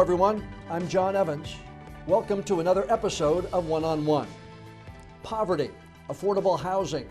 everyone. I'm John Evans. Welcome to another episode of One-on-One. Poverty, affordable housing,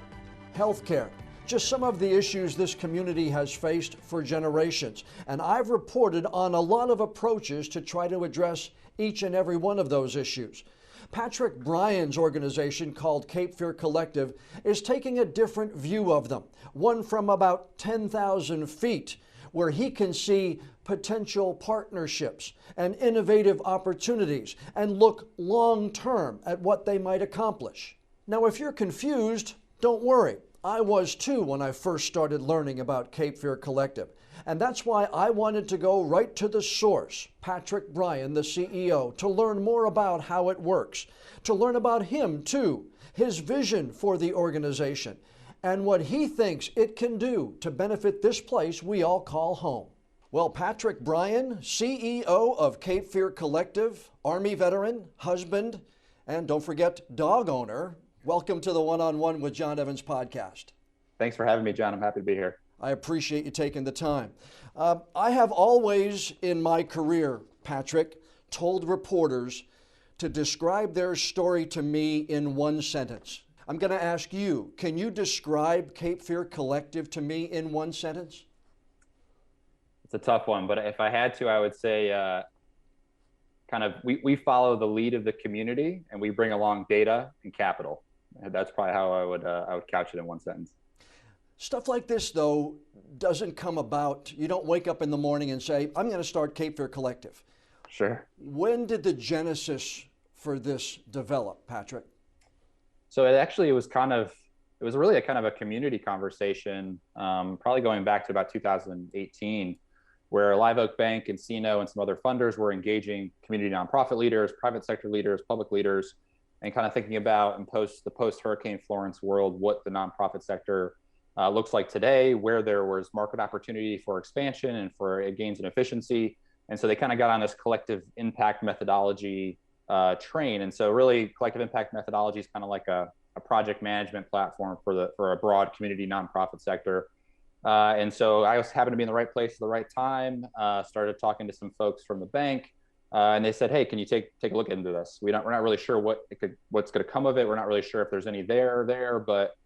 healthcare, just some of the issues this community has faced for generations. And I've reported on a lot of approaches to try to address each and every one of those issues. Patrick Brien's organization, called Cape Fear Collective, is taking a different view of them, one from about 10,000 feet, where he can see potential partnerships and innovative opportunities and look long-term at what they might accomplish. Now, if you're confused, don't worry. I was too when I first started learning about Cape Fear Collective. And that's why I wanted to go right to the source, Patrick Brien, the CEO, to learn more about how it works, to learn about him too, his vision for the organization, and what he thinks it can do to benefit this place we all call home. Well, Patrick Brien, CEO of Cape Fear Collective, Army veteran, husband, and don't forget, dog owner, welcome to the One-on-One with John Evans podcast. Thanks for having me, John. I'm happy to be here. I appreciate you taking the time. I have always in my career, Patrick, told reporters to describe their story to me in one sentence. I'm going to ask you, can you describe Cape Fear Collective to me in one sentence? It's a tough one, but if I had to, I would say we follow the lead of the community and we bring along data and capital. That's probably how I would couch it in one sentence. Stuff like this, though, doesn't come about. You don't wake up in the morning and say, I'm going to start Cape Fear Collective. Sure. When did the genesis for this develop, Patrick? So it was really a kind of a community conversation, probably going back to about 2018, where Live Oak Bank, Encino, and some other funders were engaging community nonprofit leaders, private sector leaders, public leaders, and kind of thinking about the post-Hurricane Florence world, what the nonprofit sector looks like today, where there was market opportunity for expansion and for gains in efficiency. And so they kind of got on this collective impact methodology train. And so really collective impact methodology is kind of like a project management platform for a broad community nonprofit sector. And so I just happened to be in the right place at the right time, started talking to some folks from the bank, and they said, hey, can you take a look into this? We're not really sure what's going to come of it. We're not really sure if there's any there, but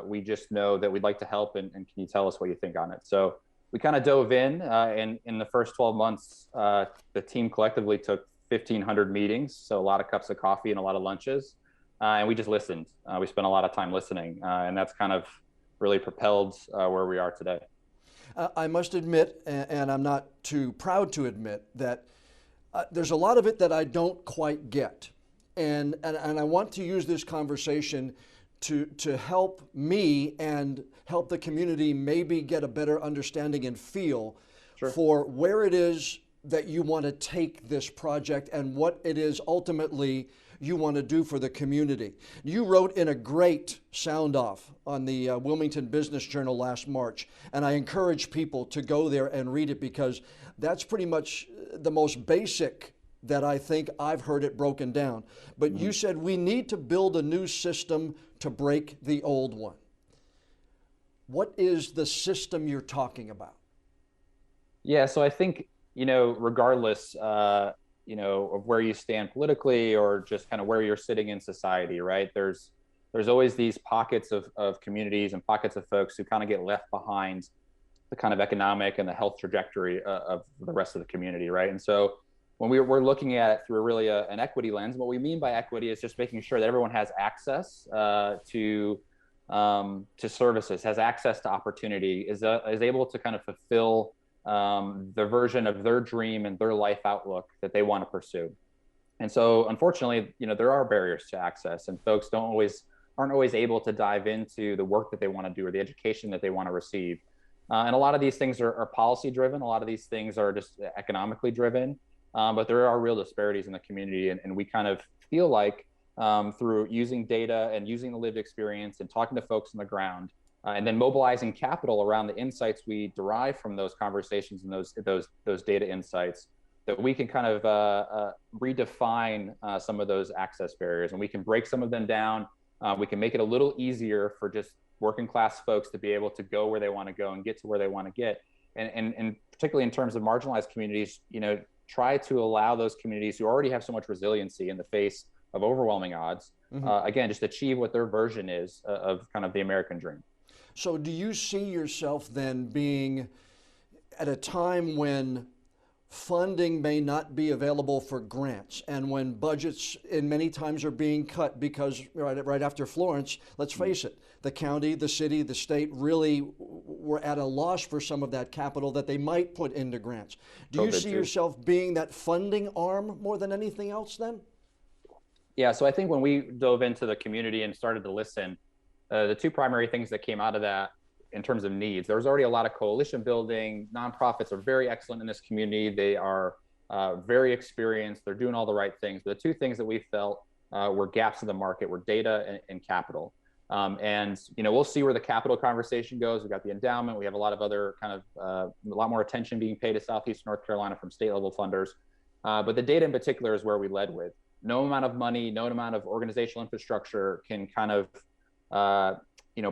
we just know that we'd like to help, and can you tell us what you think on it? So we kind of dove in, and in the first 12 months, the team collectively took 1,500 meetings, so a lot of cups of coffee and a lot of lunches, and we just listened. We spent a lot of time listening, and that's kind of really propelled where we are today. I must admit, and I'm not too proud to admit, that there's a lot of it that I don't quite get, and I want to use this conversation to help me and help the community maybe get a better understanding and feel for where it is that you want to take this project and what it is ultimately you want to do for the community. You wrote in a great sound off on the Wilmington Business Journal last March, and I encourage people to go there and read it because that's pretty much the most basic that I think I've heard it broken down. But you said we need to build a new system to break the old one. What is the system you're talking about? Yeah, so I think, regardless, of where you stand politically or just kind of where you're sitting in society, right? There's always these pockets of communities and pockets of folks who kind of get left behind the kind of economic and the health trajectory of the rest of the community, right? And so when we're looking at it through really an equity lens, what we mean by equity is just making sure that everyone has access to services, has access to opportunity, is able to kind of fulfill the version of their dream and their life outlook that they want to pursue. And so, unfortunately, there are barriers to access, and folks aren't always able to dive into the work that they want to do or the education that they want to receive. And a lot of these things are policy driven. A lot of these things are just economically driven. But there are real disparities in the community, and we kind of feel like through using data and using the lived experience and talking to folks on the ground, and then mobilizing capital around the insights we derive from those conversations and those data insights, that we can kind of redefine some of those access barriers, and we can break some of them down. We can make it a little easier for just working class folks to be able to go where they want to go and get to where they want to get. And particularly in terms of marginalized communities, try to allow those communities who already have so much resiliency in the face of overwhelming odds, again, just achieve what their version is of kind of the American dream. So do you see yourself then being at a time when funding may not be available for grants and when budgets in many times are being cut because right after Florence, let's face it, the county, the city, the state really were at a loss for some of that capital that they might put into grants. Do you see yourself being that funding arm more than anything else then? Yeah, so I think when we dove into the community and started to listen, the two primary things that came out of that in terms of needs, there was already a lot of coalition building. Nonprofits are very excellent in this community. They are very experienced. They're doing all the right things. But the two things that we felt were gaps in the market were data and capital. And we'll see where the capital conversation goes. We've got the endowment. We have a lot of other kind of a lot more attention being paid to Southeast North Carolina from state level funders. But the data in particular is where we led with. No amount of money, no amount of organizational infrastructure can kind of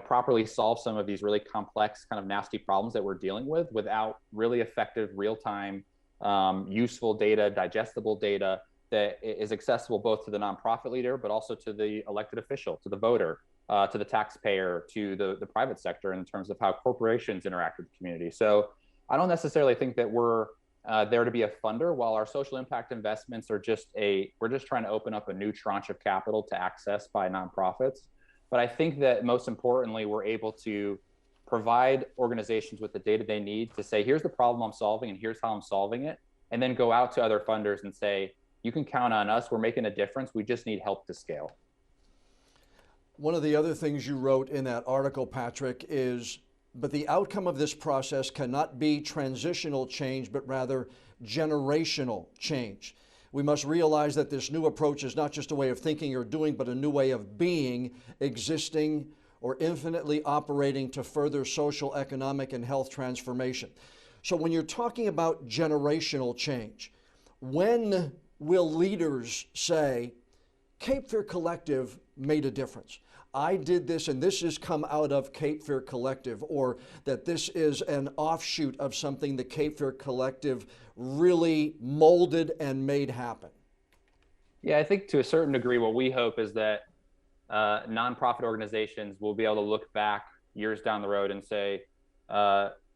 properly solve some of these really complex kind of nasty problems that we're dealing with without really effective real-time useful data, digestible data that is accessible both to the nonprofit leader, but also to the elected official, to the voter, to the taxpayer, to the private sector in terms of how corporations interact with the community. So I don't necessarily think that we're there to be a funder, while our social impact investments are we're just trying to open up a new tranche of capital to access by nonprofits. But I think that most importantly, we're able to provide organizations with the data they need to say, here's the problem I'm solving and here's how I'm solving it. And then go out to other funders and say, you can count on us. We're making a difference. We just need help to scale. One of the other things you wrote in that article, Patrick, is, but the outcome of this process cannot be transitional change, but rather generational change. We must realize that this new approach is not just a way of thinking or doing, but a new way of being, existing, or infinitely operating to further social, economic, and health transformation. So when you're talking about generational change, when will leaders say, Cape Fear Collective made a difference? I did this and this has come out of Cape Fear Collective, or that this is an offshoot of something the Cape Fear Collective really molded and made happen? Yeah, I think to a certain degree, what we hope is that nonprofit organizations will be able to look back years down the road and say,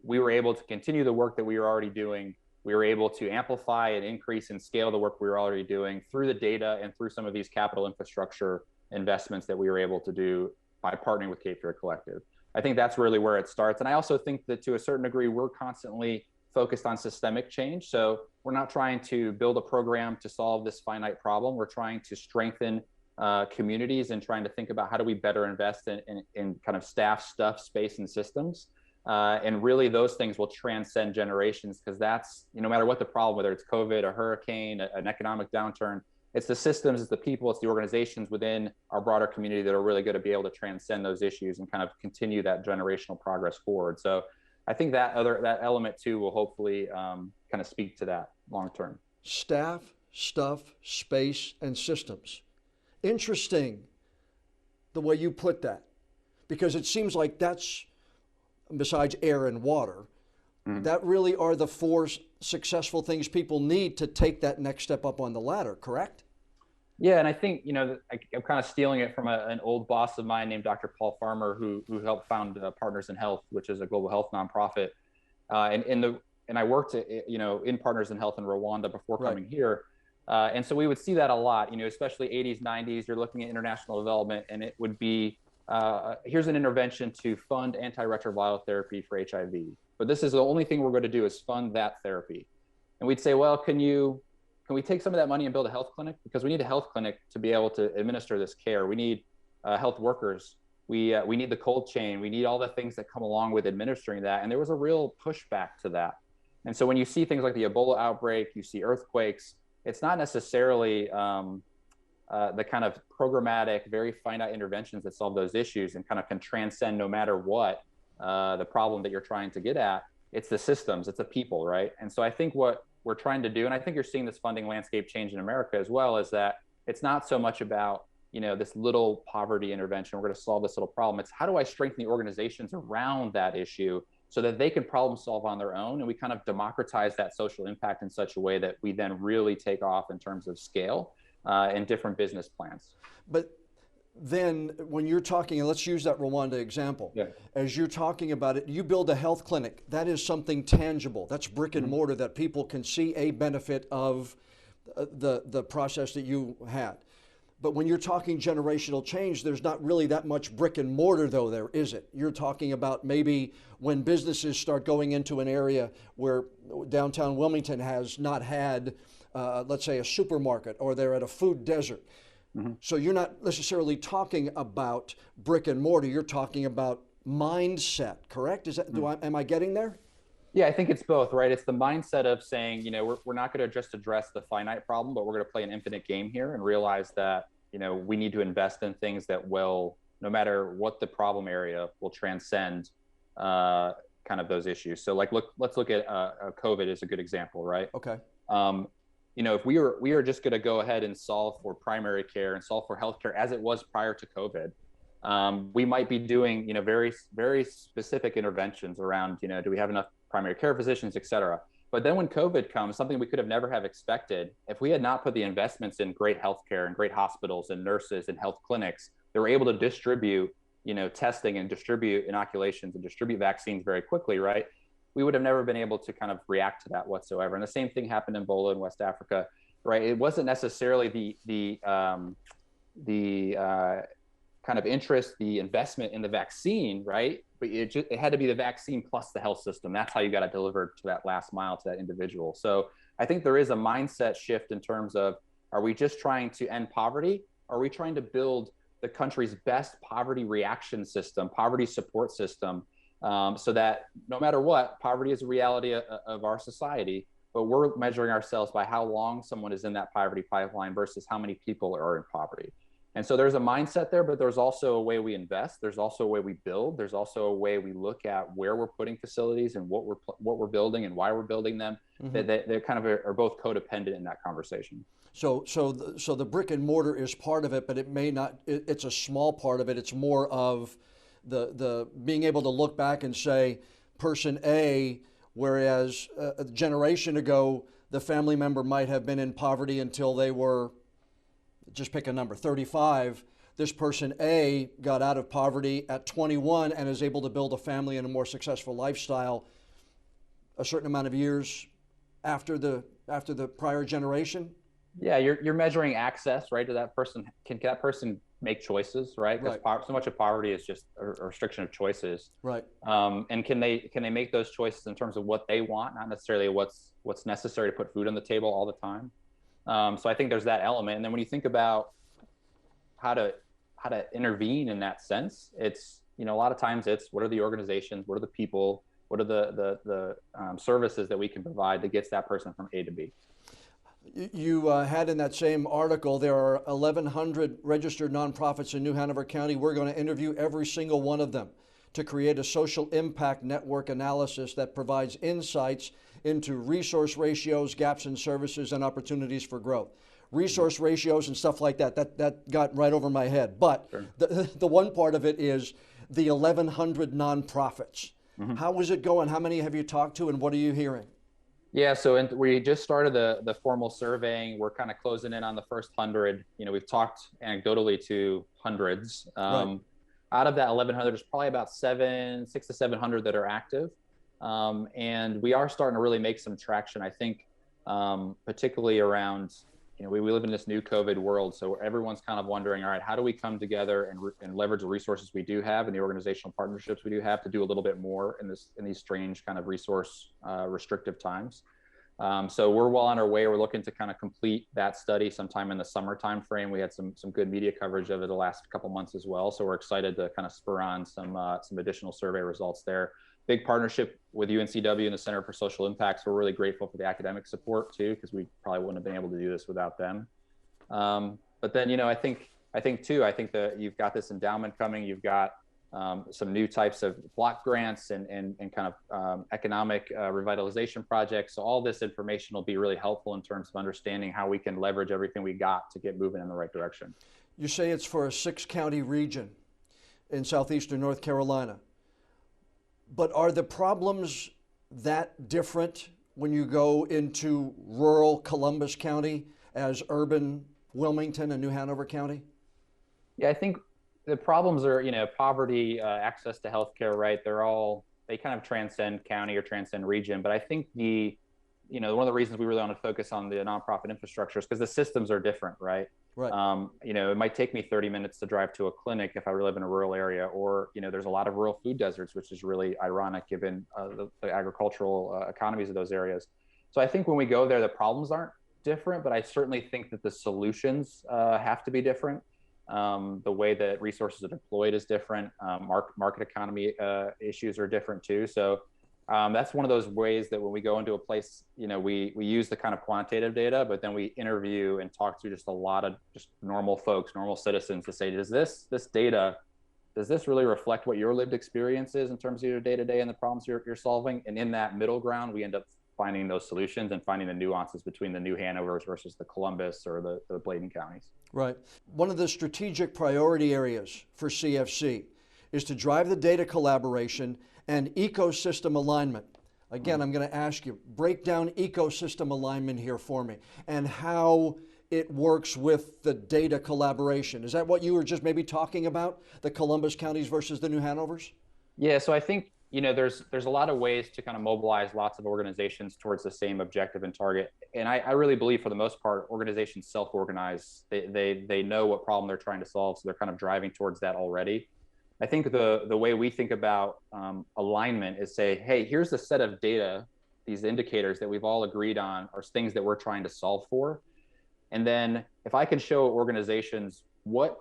we were able to continue the work that we were already doing. We were able to amplify and increase and scale the work we were already doing through the data and through some of these capital infrastructure investments that we were able to do by partnering with Cape Fear Collective. I think that's really where it starts. And I also think that to a certain degree, we're constantly focused on systemic change. So we're not trying to build a program to solve this finite problem. We're trying to strengthen communities and trying to think about how do we better invest in kind of staff, stuff, space, and systems. And really those things will transcend generations, because that's, no matter what the problem, whether it's COVID, a hurricane, an economic downturn, it's the systems, it's the people, it's the organizations within our broader community that are really going to be able to transcend those issues and kind of continue that generational progress forward. So I think that element too will hopefully kind of speak to that long term. Staff, stuff, space, and systems. Interesting the way you put that, because it seems like that's, besides air and water, that really are the four successful things people need to take that next step up on the ladder, correct? Yeah, and I think, I'm kind of stealing it from an old boss of mine named Dr. Paul Farmer, who helped found Partners in Health, which is a global health nonprofit. And I worked, in Partners in Health in Rwanda before coming here. And so we would see that a lot, especially 80s, 90s, you're looking at international development, and it would be, here's an intervention to fund antiretroviral therapy for HIV. But this is the only thing we're going to do is fund that therapy. And we'd say, well, can we take some of that money and build a health clinic? Because we need a health clinic to be able to administer this care. We need health workers. We need the cold chain. We need all the things that come along with administering that. And there was a real pushback to that. And so when you see things like the Ebola outbreak, you see earthquakes, it's not necessarily the kind of programmatic, very finite interventions that solve those issues and kind of can transcend no matter what the problem that you're trying to get at. It's the systems, it's the people, right? And so I think what we're trying to do, and I think you're seeing this funding landscape change in America as well, is that it's not so much about, this little poverty intervention, we're going to solve this little problem. It's how do I strengthen the organizations around that issue so that they can problem solve on their own. And we kind of democratize that social impact in such a way that we then really take off in terms of scale and different business plans. But then when you're talking, and let's use that Rwanda example, Yeah. as you're talking about it, you build a health clinic. That is something tangible. That's brick and mortar that people can see a benefit of the process that you had. But when you're talking generational change, there's not really that much brick and mortar, though, there is it? You're talking about maybe when businesses start going into an area where downtown Wilmington has not had, let's say, a supermarket, or they're at a food desert. So you're not necessarily talking about brick and mortar. You're talking about mindset, correct? Is that, am I getting there? Yeah, I think it's both, right? It's the mindset of saying, you know, we're not going to just address the finite problem, but we're going to play an infinite game here and realize that, you know, we need to invest in things that will, no matter what the problem area, will transcend kind of those issues. So like, let's look at COVID as a good example, right? Okay. You know, if we are just going to go ahead and solve for primary care and solve for healthcare as it was prior to COVID, we might be doing, you know, very, very specific interventions around, you know, do we have enough primary care physicians, et cetera. But then when COVID comes, something we could have never have expected, if we had not put the investments in great healthcare and great hospitals and nurses and health clinics, they were able to distribute, you know, testing and distribute inoculations and distribute vaccines very quickly, right? We would have never been able to kind of react to that whatsoever. And the same thing happened in Ebola in West Africa, right? It wasn't necessarily the kind of interest, the investment in the vaccine, right? But it had to be the vaccine plus the health system. That's how you got to deliver to that last mile to that individual. So I think there is a mindset shift in terms of, are we just trying to end poverty? Are we trying to build the country's best poverty reaction system, poverty support system, so that no matter what, poverty is a reality of our society, but we're measuring ourselves by how long someone is in that poverty pipeline versus how many people are in poverty. And so there's a mindset there, but there's also a way we invest. There's also a way we build. There's also a way we look at where we're putting facilities and what we're building and why we're building them. They kind of are both codependent in that conversation. So the brick and mortar is part of it, but it may not. It's a small part of it. It's more of the being able to look back and say, person A, whereas a generation ago the family member might have been in poverty until they were, just pick a number, 35. This person A got out of poverty at 21 and is able to build a family and a more successful lifestyle a certain amount of years after the prior generation. Yeah, you're measuring access, right, to that person. Can that person make choices, right? Because so much of poverty is just a restriction of choices. Right. And can they make those choices in terms of what they want, not necessarily what's necessary to put food on the table all the time. So I think there's that element. And then when you think about how to intervene in that sense, it's, you know, a lot of times it's what are the organizations, what are the people, what are the services that we can provide that gets that person from A to B. You had in that same article, there are 1,100 registered nonprofits in New Hanover County. We're going to interview every single one of them to create a social impact network analysis that provides insights into resource ratios, gaps in services, and opportunities for growth. Resource ratios and stuff like that got right over my head. But sure. the one part of it is the 1,100 nonprofits. How is it going? How many have you talked to, and what are you hearing? Yeah, so we just started the formal surveying. We're kind of closing in on the first 100. You know, we've talked anecdotally to hundreds. Right. Out of that 1,100, there's probably about 600 to 700 that are active. And we are starting to really make some traction, I think, particularly around, you know, we live in this new COVID world. So everyone's kind of wondering, all right, how do we come together and leverage the resources we do have and the organizational partnerships we do have to do a little bit more in these strange kind of resource restrictive times. So we're well on our way. We're looking to kind of complete that study sometime in the summer time frame. We had some good media coverage of it the last couple months as well. So we're excited to kind of spur on some additional survey results there. Big partnership with UNCW and the Center for Social Impacts. We're really grateful for the academic support too, because we probably wouldn't have been able to do this without them. But then, you know, I think that you've got this endowment coming. You've got some new types of block grants and kind of economic revitalization projects. So all this information will be really helpful in terms of understanding how we can leverage everything we got to get moving in the right direction. You say it's for a 6-county region in southeastern North Carolina. But are the problems that different when you go into rural Columbus County as urban Wilmington and New Hanover County? Yeah, I think the problems are, poverty, access to healthcare, right? They kind of transcend county or transcend region. But I think one of the reasons we really want to focus on the nonprofit infrastructure is because the systems are different, right? Right. It might take me 30 minutes to drive to a clinic if I live in a rural area, or, there's a lot of rural food deserts, which is really ironic given the agricultural economies of those areas. So I think when we go there, the problems aren't different, but I certainly think that the solutions have to be different. The way that resources are deployed is different. Market economy issues are different too. So that's one of those ways that when we go into a place, we use the kind of quantitative data, but then we interview and talk to just a lot of just normal folks, normal citizens to say, does this data, does this really reflect what your lived experience is in terms of your day-to-day and the problems you're solving? And in that middle ground, we end up finding those solutions and finding the nuances between the New Hanovers versus the Columbus or the Bladen counties. Right. One of the strategic priority areas for CFC is to drive the data collaboration and ecosystem alignment. Again, I'm going to ask you, break down ecosystem alignment here for me and how it works with the data collaboration. Is that what you were just maybe talking about, the Columbus counties versus the New Hanovers? Yeah, so I think there's a lot of ways to kind of mobilize lots of organizations towards the same objective and target. And I really believe for the most part, organizations self-organize. They know what problem they're trying to solve, so they're kind of driving towards that already. I think the way we think about alignment is say, hey, here's a set of data, these indicators that we've all agreed on are things that we're trying to solve for. And then if I can show organizations what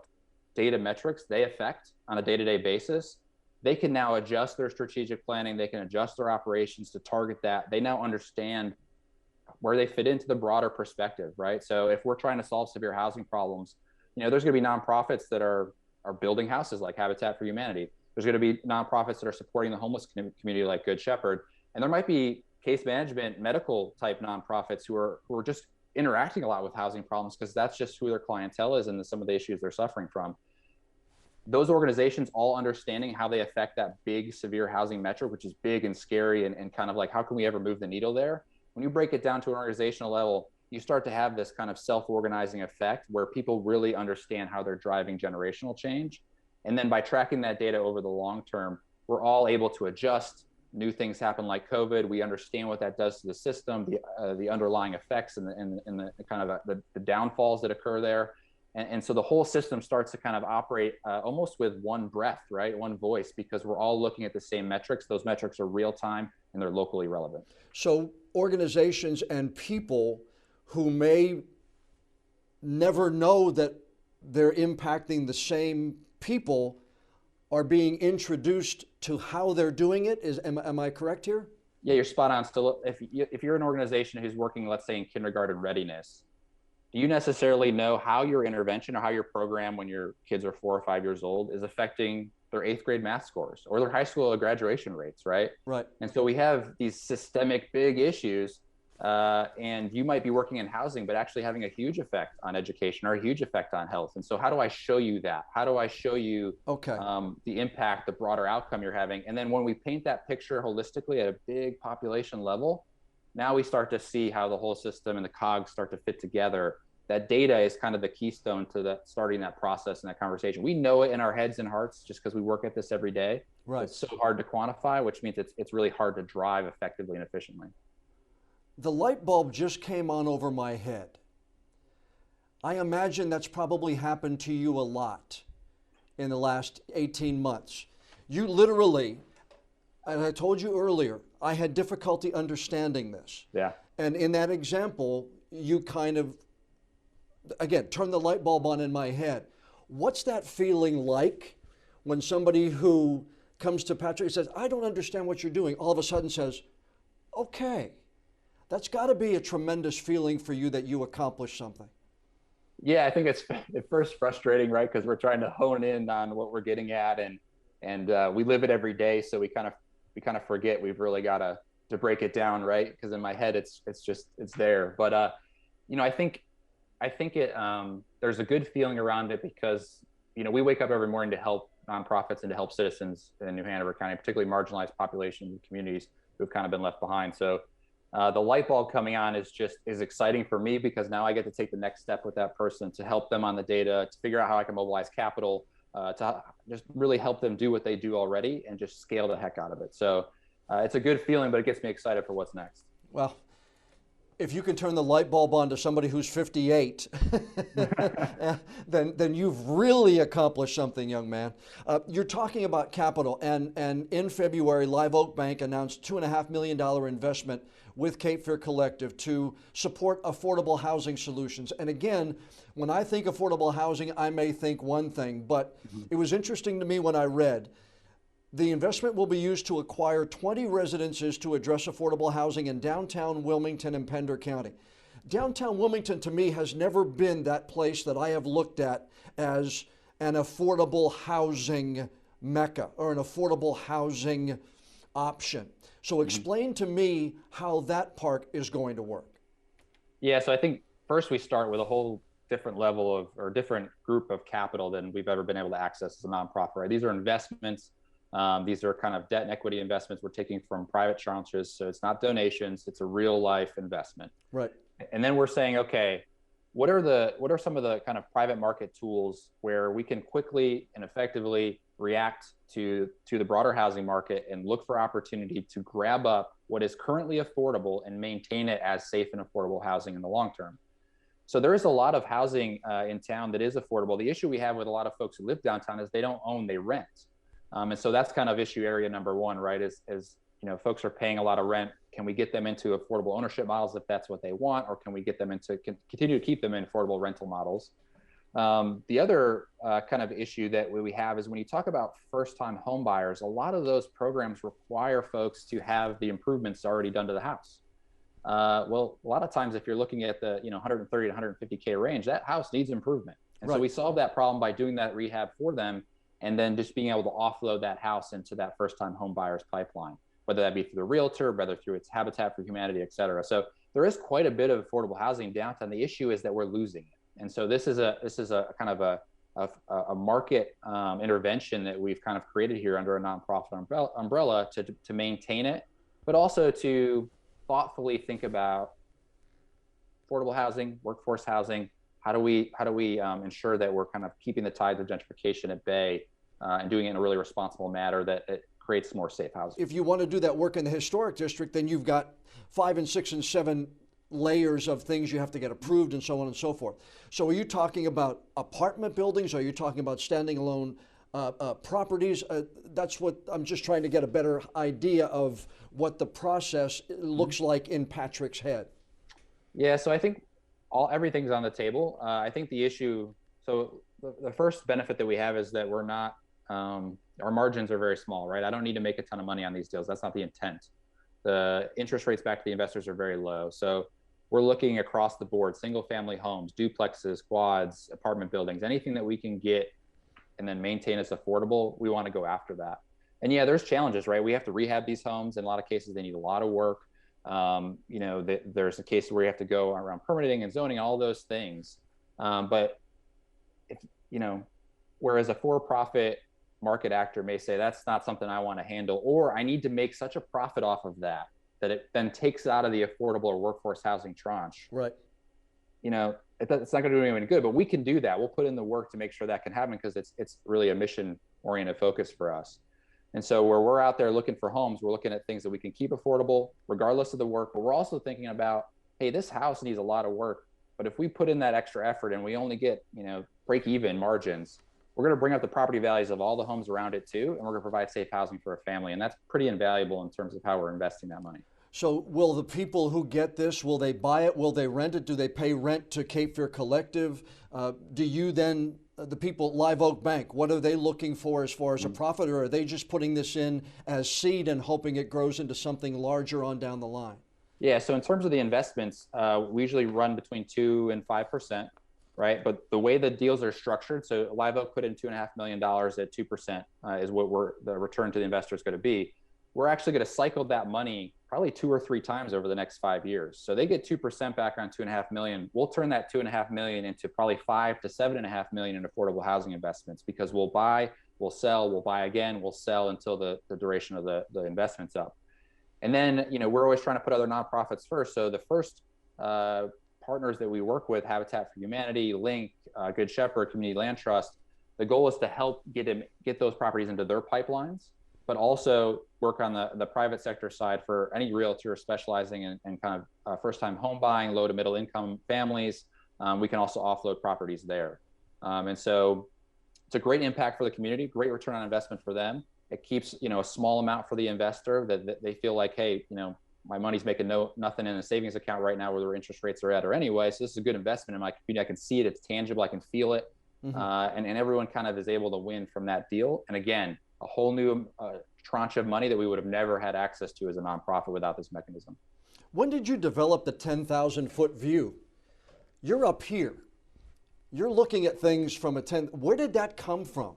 data metrics they affect on a day-to-day basis, they can now adjust their strategic planning. They can adjust their operations to target that. They now understand where they fit into the broader perspective, right? So if we're trying to solve severe housing problems, there's going to be nonprofits that are building houses like Habitat for Humanity. There's going to be nonprofits that are supporting the homeless community like Good Shepherd. And there might be case management, medical type nonprofits who are just interacting a lot with housing problems because that's just who their clientele is and some of the issues they're suffering from. Those organizations all understanding how they affect that big severe housing metric, which is big and scary and kind of like, how can we ever move the needle there? When you break it down to an organizational level, you start to have this kind of self-organizing effect where people really understand how they're driving generational change. And then by tracking that data over the long term, we're all able to adjust. New things happen like COVID. We understand what that does to the system, the underlying effects and the kind of the downfalls that occur there. And so the whole system starts to kind of operate almost with one breath, right? One voice, because we're all looking at the same metrics. Those metrics are real time and they're locally relevant. So organizations and people who may never know that they're impacting the same people are being introduced to how they're doing it. Am I correct here? Yeah, you're spot on. So if you're an organization who's working, let's say in kindergarten readiness, do you necessarily know how your intervention or how your program when your kids are 4 or 5 years old is affecting their 8th grade math scores or their high school graduation rates, right? Right. And so we have these systemic big issues, and you might be working in housing, but actually having a huge effect on education or a huge effect on health. And so how do I show you that? How do I show you the impact, the broader outcome you're having? And then when we paint that picture holistically at a big population level, now we start to see how the whole system and the cogs start to fit together. That data is kind of the keystone to starting that process and that conversation. We know it in our heads and hearts just because we work at this every day. Right. It's so hard to quantify, which means it's really hard to drive effectively and efficiently. The light bulb just came on over my head. I imagine that's probably happened to you a lot in the last 18 months. You literally, as I told you earlier, I had difficulty understanding this. Yeah. And in that example, you kind of, again, turn the light bulb on in my head. What's that feeling like when somebody who comes to Patrick and says, I don't understand what you're doing, all of a sudden says, okay. That's got to be a tremendous feeling for you that you accomplished something. Yeah, I think it's at first frustrating, right? Because we're trying to hone in on what we're getting at, and we live it every day, so we kind of forget we've really got to break it down, right? Because in my head, it's there. But I think it there's a good feeling around it because we wake up every morning to help nonprofits and to help citizens in New Hanover County, particularly marginalized populations and communities who've kind of been left behind. So the light bulb coming on is exciting for me because now I get to take the next step with that person to help them on the data, to figure out how I can mobilize capital, to just really help them do what they do already and just scale the heck out of it. So it's a good feeling, but it gets me excited for what's next. Well, if you can turn the light bulb on to somebody who's 58, then you've really accomplished something, young man. You're talking about capital, and in February, Live Oak Bank announced $2.5 million investment with Cape Fear Collective to support affordable housing solutions. And again, when I think affordable housing, I may think one thing, but it was interesting to me when I read the investment will be used to acquire 20 residences to address affordable housing in downtown Wilmington and Pender County. Downtown Wilmington, to me, has never been that place that I have looked at as an affordable housing mecca or an affordable housing option. So explain to me how that part is going to work. Yeah, so I think first we start with a whole different level of, or different group of capital than we've ever been able to access as a nonprofit, right? These are investments. These are kind of debt and equity investments we're taking from private tranches. So it's not donations, it's a real life investment. Right. And then we're saying, okay, what are some of the kind of private market tools where we can quickly and effectively react to the broader housing market and look for opportunity to grab up what is currently affordable and maintain it as safe and affordable housing in the long term. So there is a lot of housing in town that is affordable. The issue we have with a lot of folks who live downtown is they don't own, they rent. And so that's kind of issue area number one, right? Is you know, folks are paying a lot of rent. Can we get them into affordable ownership models if that's what they want, or can we get them into continue to keep them in affordable rental models? The other kind of issue that we have is when you talk about first-time home buyers, a lot of those programs require folks to have the improvements already done to the house. Well, a lot of times if you're looking at the 130 to 150K range, that house needs improvement. And so we solve that problem by doing that rehab for them, and then just being able to offload that house into that first-time home buyer's pipeline, whether that be through the realtor, whether through its Habitat for Humanity, et cetera. So there is quite a bit of affordable housing downtown. The issue is that we're losing it. And so this is a kind of a market intervention that we've kind of created here under a nonprofit umbrella to maintain it, but also to thoughtfully think about affordable housing, workforce housing. How do we ensure that we're kind of keeping the tides of gentrification at bay and doing it in a really responsible manner that creates more safe housing? If you want to do that work in the historic district, then you've got 5 and 6 and 7 layers of things you have to get approved and so on and so forth. So are you talking about apartment buildings? Are you talking about standing alone properties? That's what I'm just trying to get a better idea of what the process looks like in Patrick's head. Yeah, so I think everything's on the table. I think the issue, so the first benefit that we have is that we're not, our margins are very small, right? I don't need to make a ton of money on these deals. That's not the intent. The interest rates back to the investors are very low. So we're looking across the board, single family homes, duplexes, quads, apartment buildings, anything that we can get and then maintain as affordable, we want to go after that. And yeah, there's challenges, right? We have to rehab these homes. In a lot of cases, they need a lot of work. There's a case where you have to go around permitting and zoning, all those things. But if, whereas a for-profit market actor may say, that's not something I want to handle, or I need to make such a profit off of that it then takes out of the affordable or workforce housing tranche. Right. It's not going to do anyone good, but we can do that. We'll put in the work to make sure that can happen because it's really a mission-oriented focus for us. And so where we're out there looking for homes, we're looking at things that we can keep affordable regardless of the work, but we're also thinking about, hey, this house needs a lot of work, but if we put in that extra effort and we only get, break-even margins, we're going to bring up the property values of all the homes around it too, and we're going to provide safe housing for a family. And that's pretty invaluable in terms of how we're investing that money. So will the people who get this, will they buy it? Will they rent it? Do they pay rent to Cape Fear Collective? Do you then, the people at Live Oak Bank, what are they looking for as far as a profit, or are they just putting this in as seed and hoping it grows into something larger on down the line? Yeah, so in terms of the investments, we usually run between 2 and 5%, right? But the way the deals are structured, so Live Oak put in $2.5 million at 2% is what the return to the investor is going to be. We're actually going to cycle that money probably 2 or 3 times over the next 5 years. So they get 2% back on $2.5 million. We'll turn that $2.5 million into probably $5 to $7.5 million in affordable housing investments, because we'll we'll sell, we'll buy again, we'll sell until the duration of the investment's up. And then, we're always trying to put other nonprofits first. So the first partners that we work with, Habitat for Humanity, Link, Good Shepherd, Community Land Trust, the goal is to help get those properties into their pipelines, but also work on the private sector side for any realtor specializing in kind of first-time home buying, low to middle income families. We can also offload properties there. And so it's a great impact for the community, great return on investment for them. It keeps, a small amount for the investor that they feel like, hey, my money's making nothing in a savings account right now where their interest rates are at or anyway. So this is a good investment in my community. I can see it, it's tangible, I can feel it. Mm-hmm. And everyone kind of is able to win from that deal. And again, a whole new tranche of money that we would have never had access to as a nonprofit without this mechanism. When did you develop the 10,000 foot view? You're up here. You're looking at things from where did that come from?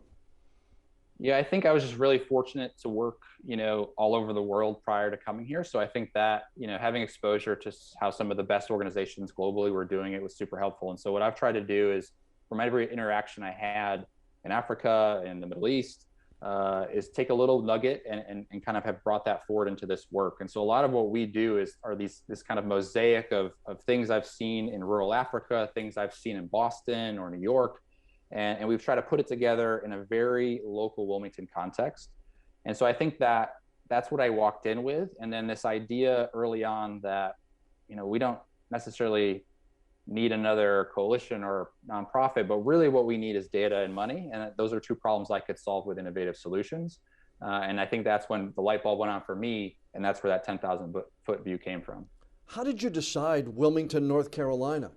Yeah, I think I was just really fortunate to work, all over the world prior to coming here. So I think that, having exposure to how some of the best organizations globally were doing it was super helpful. And so what I've tried to do is, from every interaction I had in Africa and the Middle East, is take a little nugget and kind of have brought that forward into this work. And so a lot of what we do are this kind of mosaic of things I've seen in rural Africa, things I've seen in Boston or New York. And we've tried to put it together in a very local Wilmington context. And so I think that's what I walked in with. And then this idea early on that, we don't necessarily need another coalition or nonprofit, but really what we need is data and money. And those are two problems I could solve with innovative solutions. And I think that's when the light bulb went on for me. And that's where that 10,000 foot view came from. How did you decide Wilmington, North Carolina?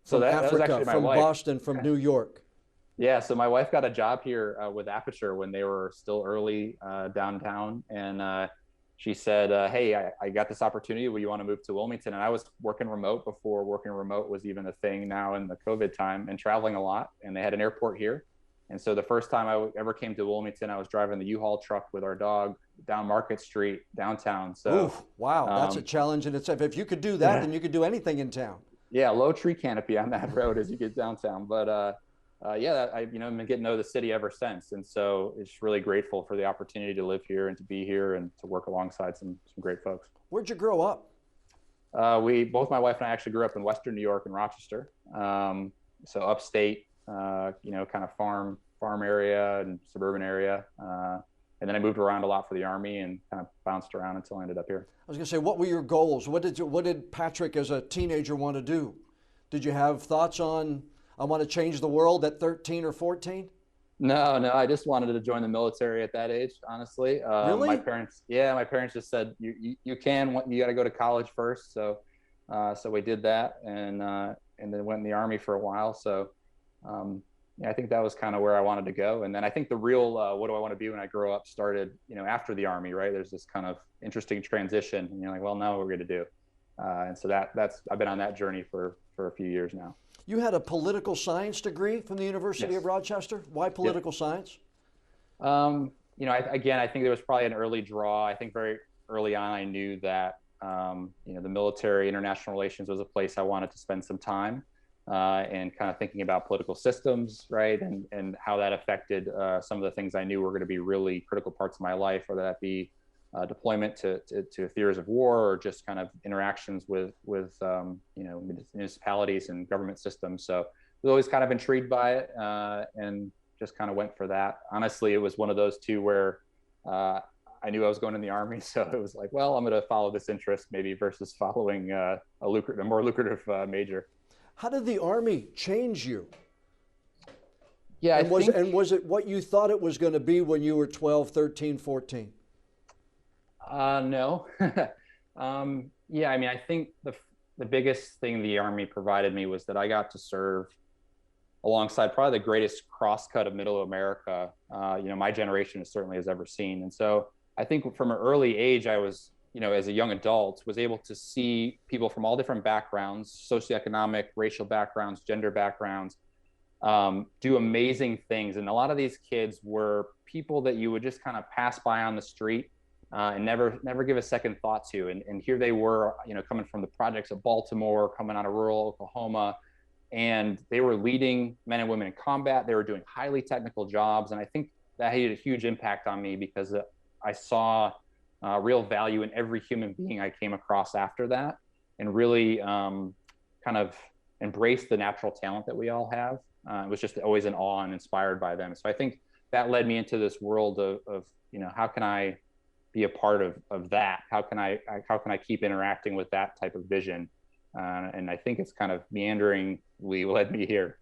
From that Africa, was actually my from wife. Boston, from New York? Yeah, so my wife got a job here with Aperture when they were still early downtown. And she said, hey, I got this opportunity. Will you want to move to Wilmington? And I was working remote before working remote was even a thing now in the COVID time, and traveling a lot. And they had an airport here. And so the first time I ever came to Wilmington, I was driving the U-Haul truck with our dog down Market Street, downtown. So, oof, wow, that's a challenge in itself. If you could do that, then you could do anything in town. Yeah, low tree canopy on that road as you get downtown. But I've been getting to know the city ever since. And so it's really grateful for the opportunity to live here and to be here and to work alongside some great folks. Where'd you grow up? Both my wife and I actually grew up in Western New York in Rochester. So upstate, kind of farm area and suburban area. And then I moved around a lot for the Army and kind of bounced around until I ended up here. I was going to say, what were your goals? What did Patrick as a teenager want to do? Did you have thoughts on, I want to change the world at 13 or 14? No, I just wanted to join the military at that age, honestly. Really? My parents just said, you got to go to college first. So we did that and then went in the Army for a while. So, I think that was kind of where I wanted to go. And then I think the real, what do I want to be when I grow up started, after the Army, right? There's this kind of interesting transition and you're like, well, now what we're going to do. And so I've been on that journey for a few years now. You had a political science degree from the University of Rochester. Why political science? I think there was probably an early draw. I think very early on, I knew that, the military, international relations was a place I wanted to spend some time. And kind of thinking about political systems, right, and how that affected some of the things I knew were going to be really critical parts of my life, whether that be deployment to theaters of war or just kind of interactions with municipalities and government systems. So I was always kind of intrigued by it and just kind of went for that. Honestly, it was one of those two where I knew I was going in the Army, so it was like, well, I'm going to follow this interest maybe versus following a more lucrative major. How did the Army change you? Yeah, and was it what you thought it was going to be when you were 12, 13, 14? No. I think the biggest thing the Army provided me was that I got to serve alongside probably the greatest crosscut of middle America, my generation certainly has ever seen. And so I think from an early age, I was, as a young adult, was able to see people from all different backgrounds, socioeconomic, racial backgrounds, gender backgrounds, do amazing things. And a lot of these kids were people that you would just kind of pass by on the street and never give a second thought to. And here they were, coming from the projects of Baltimore, coming out of rural Oklahoma, and they were leading men and women in combat. They were doing highly technical jobs. And I think that had a huge impact on me because I saw real value in every human being I came across after that, and really kind of embraced the natural talent that we all have. It was just always in awe and inspired by them. So I think that led me into this world of how can I be a part of that? How can I keep interacting with that type of vision? And I think it's kind of meanderingly led me here.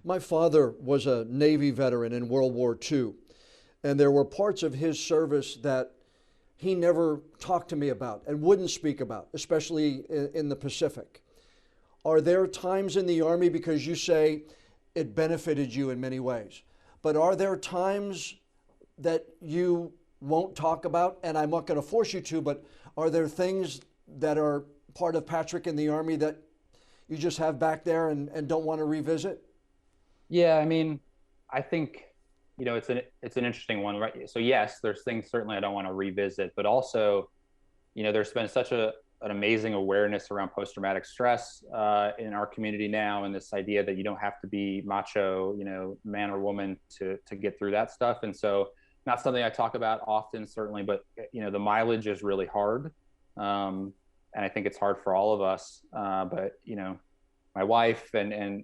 My father was a Navy veteran in World War II, and there were parts of his service that he never talked to me about and wouldn't speak about, especially in the Pacific. Are there times in the Army, because you say it benefited you in many ways, but are there times that you won't talk about? And I'm not going to force you to, but are there things that are part of Patrick in the Army that you just have back there and don't want to revisit? Yeah, I mean, I think, it's an interesting one, right? So yes, there's things certainly I don't want to revisit, but also, there's been such an amazing awareness around post-traumatic stress in our community now, and this idea that you don't have to be macho, man or woman to get through that stuff. And so, not something I talk about often, certainly, but the mileage is really hard, and I think it's hard for all of us. But my wife and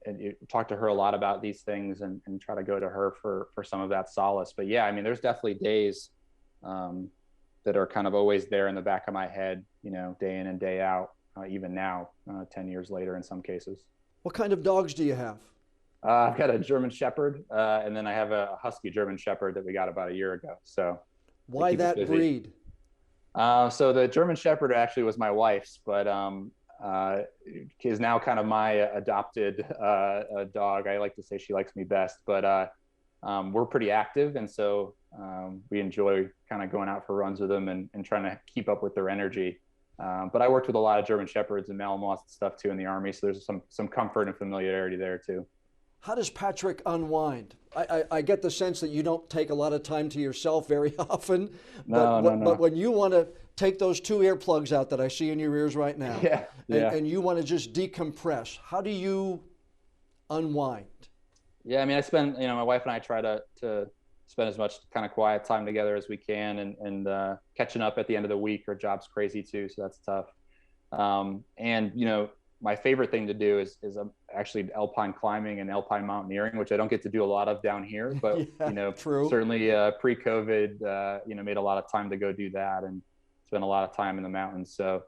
you talk to her a lot about these things and try to go to her for some of that solace. But yeah, I mean, there's definitely days that are kind of always there in the back of my head, day in and day out, even now, 10 years later in some cases. What kind of dogs do you have? I've got a German Shepherd, and then I have a Husky German Shepherd that we got about a year ago. So why that breed? So the German Shepherd actually was my wife's, but is now kind of my adopted dog. I like to say she likes me best, but we're pretty active, and so we enjoy kind of going out for runs with them and trying to keep up with their energy. But I worked with a lot of German Shepherds and Malinois and stuff too in the Army, so there's some comfort and familiarity there too. How does Patrick unwind? I get the sense that you don't take a lot of time to yourself very often, but when you want to take those two earplugs out that I see in your ears right now, and you want to just decompress, how do you unwind? Yeah, I mean, my wife and I try to spend as much kind of quiet time together as we can, and catching up at the end of the week. Our job's crazy too, so that's tough. And my favorite thing to do is actually alpine climbing and alpine mountaineering, which I don't get to do a lot of down here, but true. Certainly pre-COVID, made a lot of time to go do that and spend a lot of time in the mountains. So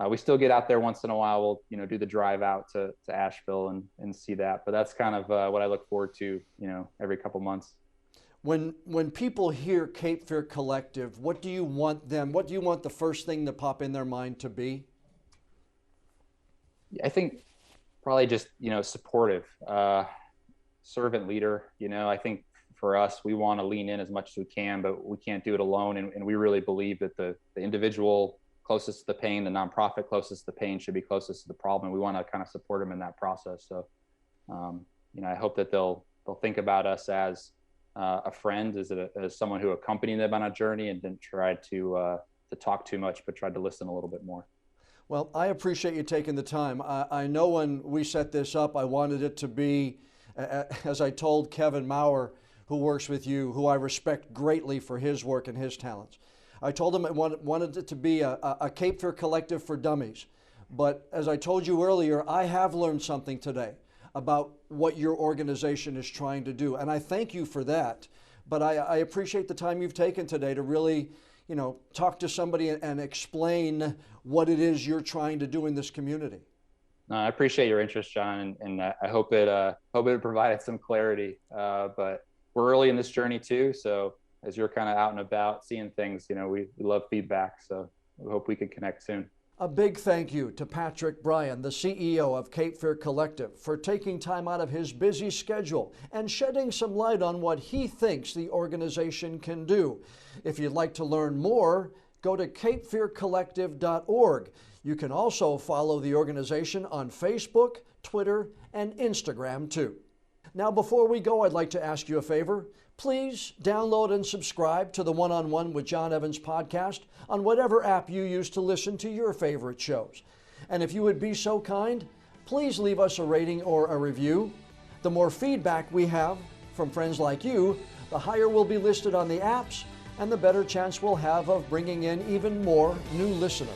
we still get out there once in a while. We'll do the drive out to Asheville and see that, but that's kind of what I look forward to every couple months. When people hear Cape Fear Collective, what do you want the first thing to pop in their mind to be? I think probably just, supportive, servant leader. I think for us, we want to lean in as much as we can, but we can't do it alone. And we really believe that the individual closest to the pain, the nonprofit closest to the pain should be closest to the problem. And we want to kind of support them in that process. So, I hope that they'll think about us as a friend, as someone who accompanied them on a journey and didn't try to talk too much, but tried to listen a little bit more. Well, I appreciate you taking the time. I know when we set this up, I wanted it to be, as I told Kevin Maurer, who works with you, who I respect greatly for his work and his talents. I told him I wanted it to be a Cape Fear Collective for dummies. But as I told you earlier, I have learned something today about what your organization is trying to do. And I thank you for that. But I appreciate the time you've taken today to really talk to somebody and explain what it is you're trying to do in this community. I appreciate your interest, John, and I hope it provided some clarity. But we're early in this journey too, so as you're kind of out and about seeing things, we love feedback. So we hope we can connect soon. A big thank you to Patrick Brien, the CEO of Cape Fear Collective, for taking time out of his busy schedule and shedding some light on what he thinks the organization can do. If you'd like to learn more, go to capefearcollective.org. You can also follow the organization on Facebook, Twitter, and Instagram too. Now, before we go, I'd like to ask you a favor. Please download and subscribe to the One-on-One with John Evans podcast on whatever app you use to listen to your favorite shows. And if you would be so kind, please leave us a rating or a review. The more feedback we have from friends like you, the higher we'll be listed on the apps and the better chance we'll have of bringing in even more new listeners.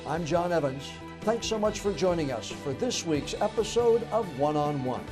I'm John Evans. Thanks so much for joining us for this week's episode of One on One.